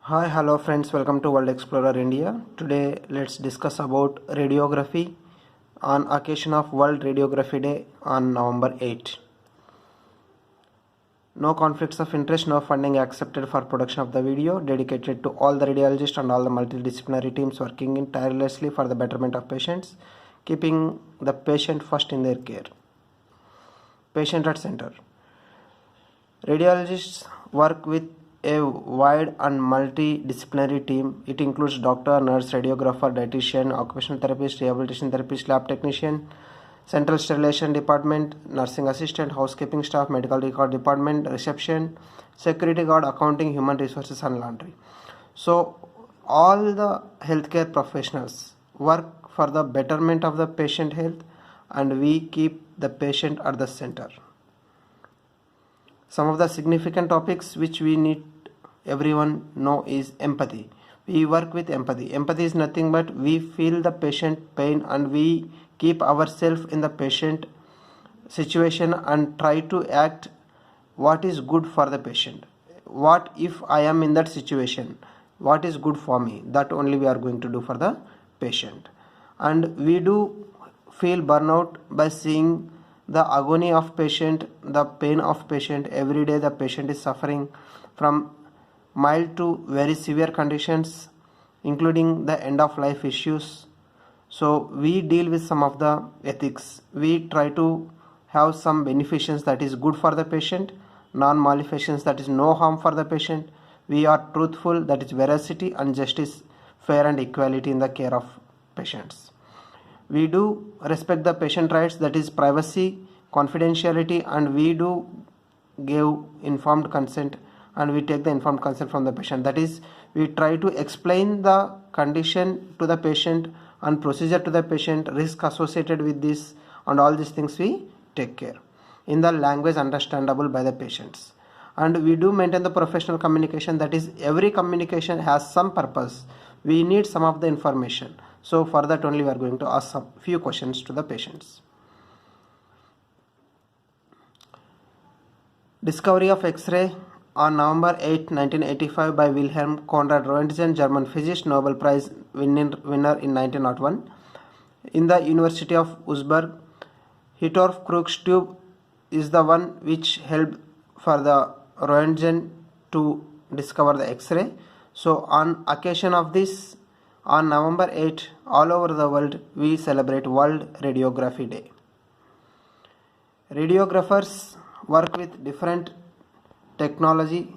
Hi, hello friends, welcome to World Explorer India. Today let's discuss about radiography on occasion of World Radiography Day on November 8. No conflicts of interest, no funding accepted for production of the video, dedicated to all the radiologists and all the multidisciplinary teams working in tirelessly for the betterment of patients, keeping the patient first in their care. Patient at center. Radiologists work with a wide and multidisciplinary team. It includes doctor, nurse, radiographer, dietitian, occupational therapist, rehabilitation therapist, lab technician, central sterilization department, nursing assistant, housekeeping staff, medical record department, reception, security guard, accounting, human resources and laundry. So all the healthcare professionals work for the betterment of the patient health, and we keep the patient at the center. Some of the significant topics which we need everyone know is empathy. We work with empathy. Empathy is nothing but we feel the patient pain and we keep ourselves in the patient situation and try to act what is good for the patient. What if I am in that situation? What is good for me? That only we are going to do for the patient. And we do feel burnout by seeing the agony of patient, the pain of patient. Every day the patient is suffering from mild to very severe conditions, including the end of life issues. So we deal with some of the ethics. We try to have some beneficence that is good for the patient, non-maleficence that is no harm for the patient. We are truthful, that is veracity and justice, fair and equality in the care of patients. We do respect the patient rights, that is privacy, confidentiality, and we do give informed consent, and we take the informed consent from the patient. That is, we try to explain the condition to the patient and procedure to the patient, risk associated with this, and all these things we take care in the language understandable by the patients. And we do maintain the professional communication, that is every communication has some purpose. We need some of the information. So for that only we are going to ask some few questions to the patients. Discovery of X-ray on November 8, 1985 by Wilhelm Conrad Roentgen, German physicist, Nobel Prize winner in 1901. In the University of Würzburg, Hittorf-Crookes tube is the one which helped for the Roentgen to discover the X-ray. So on occasion of this, on November 8, all over the world, we celebrate World Radiography Day. Radiographers work with different technology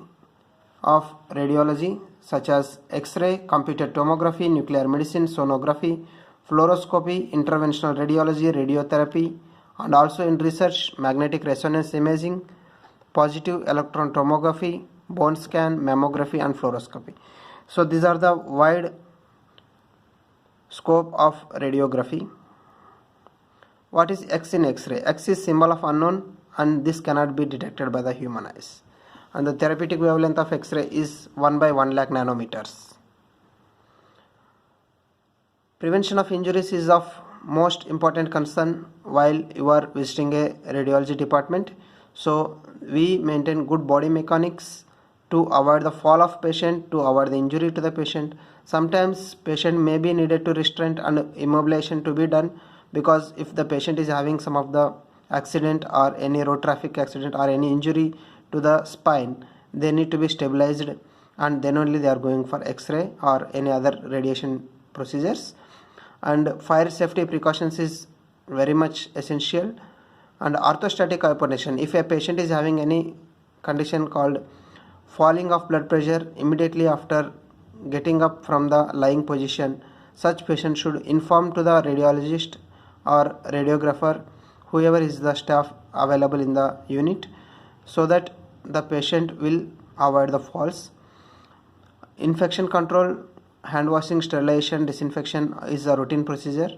of radiology such as X-ray, computed tomography, nuclear medicine, sonography, fluoroscopy, interventional radiology, radiotherapy, and also in research, magnetic resonance imaging, positive electron tomography, bone scan, mammography, and fluoroscopy. So these are the wide scope of radiography. What is X in X-ray? X is symbol of unknown, and this cannot be detected by the human eyes. And the therapeutic wavelength of X-ray is 1 by 1 lakh nanometers. Prevention of injuries is of most important concern while you are visiting a radiology department. So we maintain good body mechanics to avoid the fall of patient, to avoid the injury to the patient. Sometimes patient may be needed to restraint and immobilization to be done, because if the patient is having some of the accident or any road traffic accident or any injury to the spine, they need to be stabilized, and then only they are going for X-ray or any other radiation procedures. And fire safety precautions is very much essential. And orthostatic hypotension, if a patient is having any condition called falling of blood pressure immediately after getting up from the lying position, such patient should inform to the radiologist or radiographer, whoever is the staff available in the unit, so that the patient will avoid the falls. Infection control, hand washing, sterilization, disinfection is a routine procedure.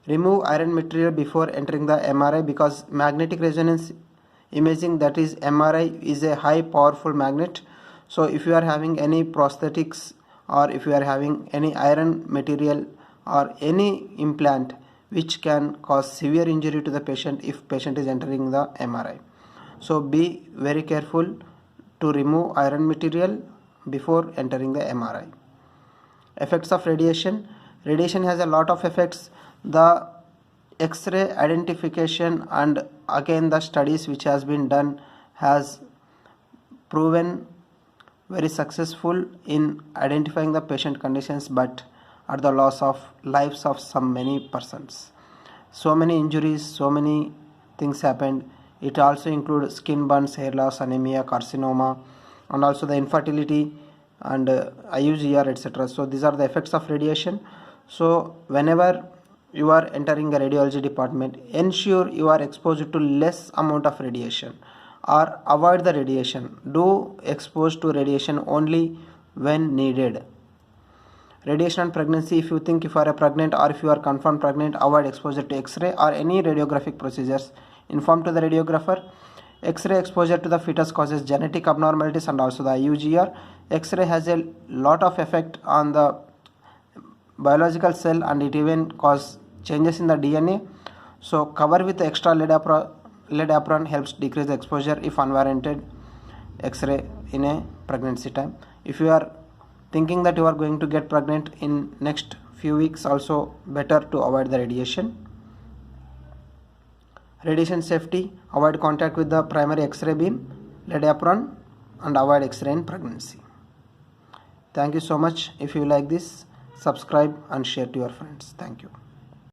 Remove iron material before entering the MRI, because magnetic resonance imaging, that is MRI, is a high powerful magnet. So if you are having any prosthetics, or if you are having any iron material or any implant which can cause severe injury to the patient if patient is entering the MRI. So be very careful to remove iron material before entering the MRI. Effects of radiation. Radiation has a lot of effects. The X-ray identification and again the studies which has been done has proven very successful in identifying the patient conditions, but at the loss of lives of some many persons. So many injuries, so many things happened. It also includes skin burns, hair loss, anemia, carcinoma, and also the infertility and IUGR, etc. So these are the effects of radiation. So whenever you are entering a radiology department, ensure you are exposed to less amount of radiation or avoid the radiation. Do expose to radiation only when needed. Radiation and pregnancy. If you think if you are pregnant or if you are confirmed pregnant, avoid exposure to X-ray or any radiographic procedures. Inform to the radiographer. X-ray exposure to the fetus causes genetic abnormalities and also the IUGR. X-ray has a lot of effect on the biological cell and it even cause changes in the DNA. So cover with extra lead apron helps decrease the exposure if unwarranted X-ray in a pregnancy time. If you are thinking that you are going to get pregnant in next few weeks, also better to avoid the radiation. Radiation safety. Avoid contact with the primary X-ray beam, lead apron, and avoid X-ray in pregnancy. Thank you so much. If you like this, subscribe and share to your friends. Thank you.